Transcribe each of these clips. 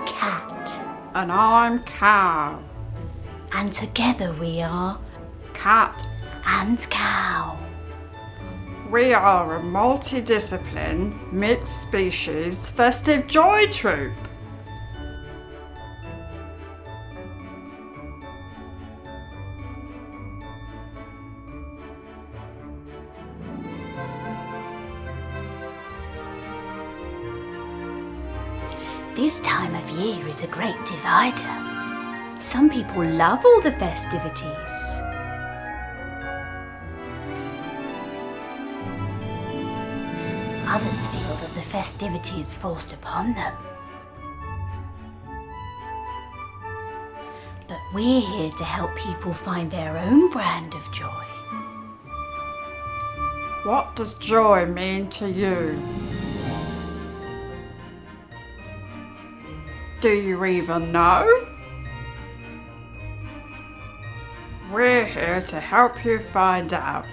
cat. And I'm cow. And together we are Cat. and cow. We are a multidiscipline, mixed species, festive joy troupe. This time of year is a great divider. Some people love all the festivities. Others feel that the festivity is forced upon them. But we're here to help people find their own brand of joy. What does joy mean to you? Do you even know? We're here to help you find out,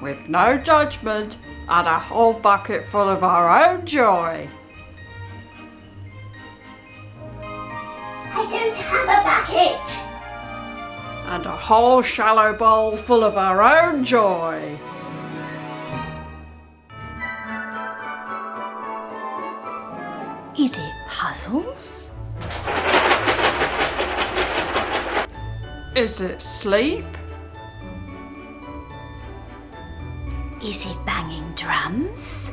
with no judgment and a whole bucket full of our own joy. I don't have a bucket! And a whole shallow bowl full of our own joy. Is it puzzles? Is it sleep? Is it banging drums?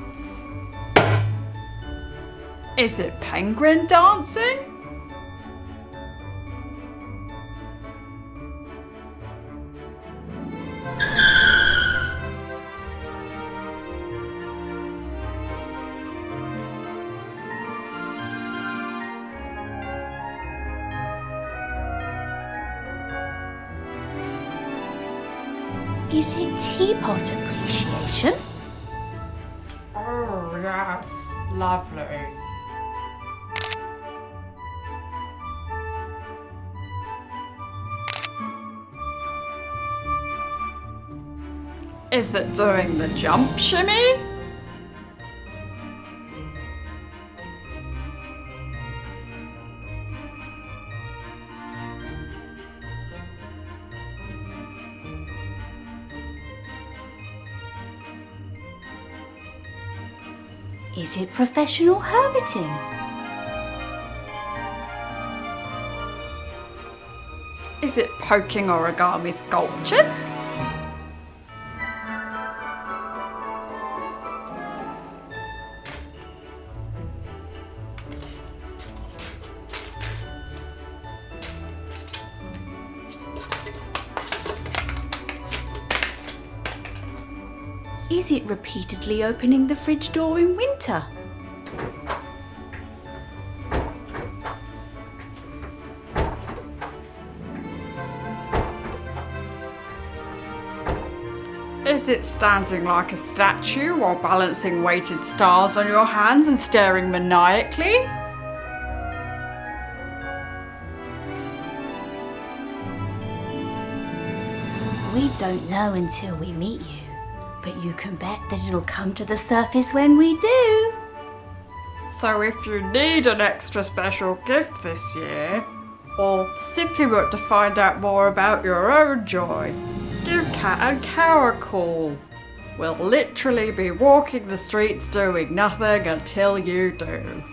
Is it penguin dancing? Is it teapot appreciation? Oh yes, lovely. Is it doing the jump shimmy? Is it professional hermiting? Is it poking origami sculpture? Is it repeatedly opening the fridge door in winter? Is it standing like a statue while balancing weighted stars on your hands and staring maniacally? We don't know until we meet you, but you can bet that it'll come to the surface when we do. So if you need an extra special gift this year, or simply want to find out more about your own joy, give Cat and Cow a call. We'll literally be walking the streets doing nothing until you do.